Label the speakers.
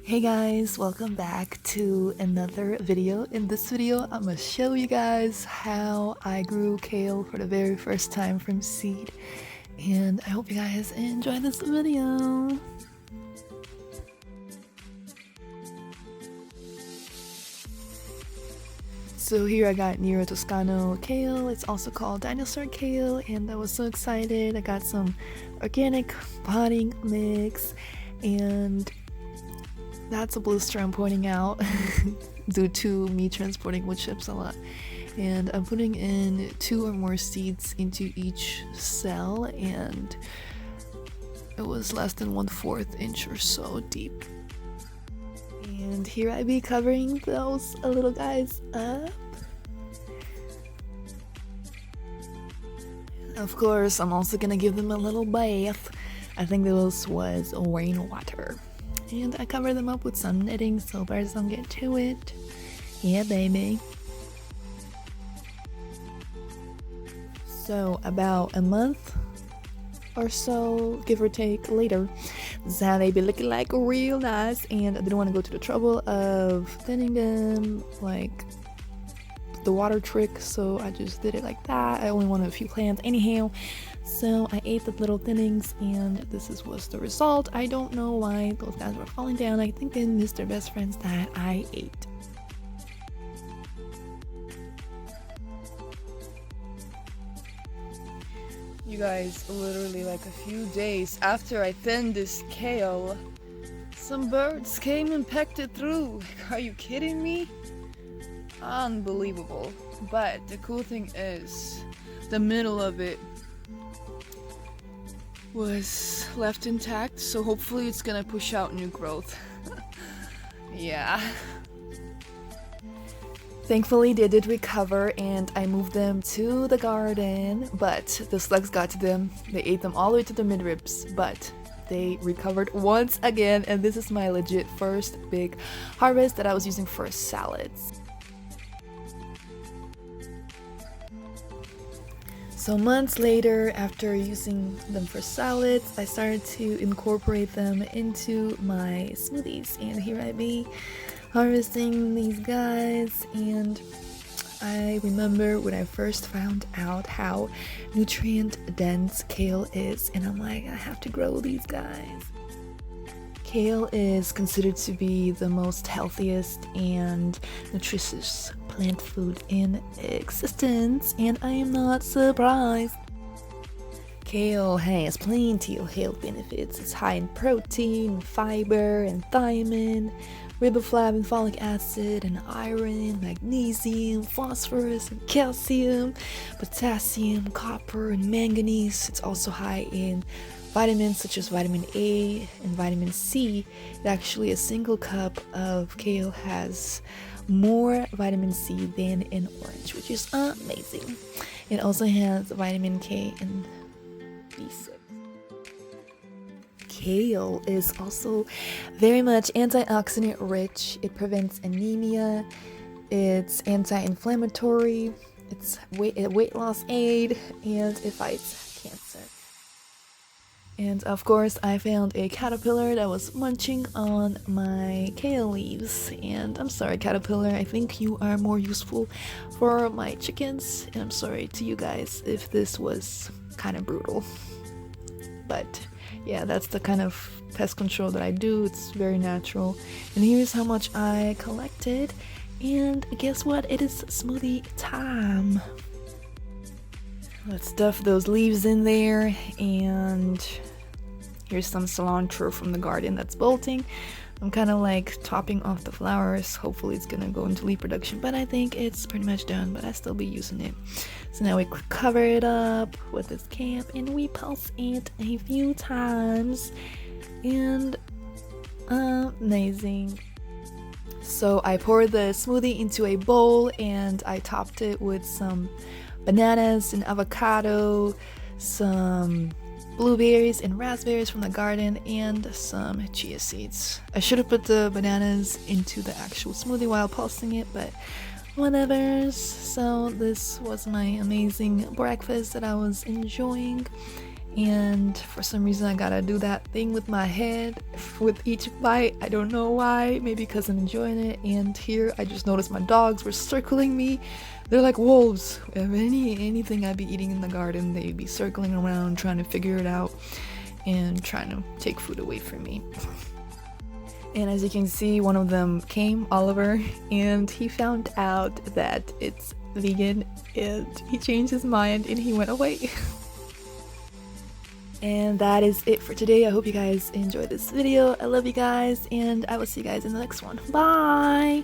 Speaker 1: Hey guys, welcome back to another video. In this video, I'm gonna show you guys how I grew kale for the very first time from seed. And I hope you guys enjoy this video. So here I got Nero Toscano kale. It's also called dinosaur kale, and I was so excited. I got some organic potting mix, and that's a blister I'm pointing out due to me transporting wood chips a lot. And I'm putting in 2 or more seeds into each cell, and it was less than 1/4 inch or so deep. And here I be covering those little guys up. Of course, I'm also gonna give them a little bath. I think this was rainwater. And I cover them up with some knitting so birds don't get to it. Yeah, baby. So about a month or so, give or take, later, this is how they be looking like real nice. And I didn't want to go to the trouble of thinning them like the water trick, so I just did it like that. I only wanted a few plants anyhow. So I ate the little thinnings, and this was the result. I don't know why those guys were falling down. I think they missed their best friends that I ate. You guys, literally like a few days after I thinned this kale, some birds came and pecked it through. Like, are you kidding me? Unbelievable. But the cool thing is, the middle of it was left intact, so hopefully it's gonna push out new growth. Yeah. Thankfully they did recover, and I moved them to the garden, but the slugs got to them. They ate them all the way to the midribs, but they recovered once again, and this is my legit first big harvest that I was using for salads. So months later, after using them for salads, I started to incorporate them into my smoothies. And here I be harvesting these guys, and I remember when I first found out how nutrient dense kale is, and I'm like, I have to grow these guys. Kale is considered to be the most healthiest and nutritious plant food in existence, and I am not surprised. Kale has plenty of health benefits. It's high in protein, fiber, and thiamine, riboflavin, folic acid, and iron, magnesium, phosphorus, and calcium, potassium, copper, and manganese. It's also high in vitamins such as vitamin A and vitamin C. Actually, a single cup of kale has more vitamin C than an orange, which is amazing. It also has vitamin K and B6. Kale is also very much antioxidant rich. It prevents anemia, it's anti-inflammatory, it's a weight loss aid, and it fights cancer. And of course, I found a caterpillar that was munching on my kale leaves. And I'm sorry, caterpillar, I think you are more useful for my chickens. And I'm sorry to you guys if this was kind of brutal. But yeah, that's the kind of pest control that I do. It's very natural. And here's how much I collected. And guess what? It is smoothie time. Let's stuff those leaves in there, and here's some cilantro from the garden that's bolting. I'm kind of like topping off the flowers. Hopefully it's gonna go into leaf production, but I think it's pretty much done, but I still be using it. So now we cover it up with this cap, and we pulse it a few times, and amazing. So I poured the smoothie into a bowl, and I topped it with some bananas and avocado, some blueberries and raspberries from the garden, and some chia seeds. I should have put the bananas into the actual smoothie while pulsing it, but whatever. So this was my amazing breakfast that I was enjoying, and for some reason I gotta do that thing with my head with each bite. I don't know why, maybe because I'm enjoying it. And here I just noticed my dogs were circling me. They're like wolves. If anything I'd be eating in the garden, they'd be circling around trying to figure it out and trying to take food away from me. And as you can see, one of them came, Oliver, and he found out that it's vegan and he changed his mind and he went away. And that is it for today. I hope you guys enjoyed this video. I love you guys, and I will see you guys in the next one. Bye!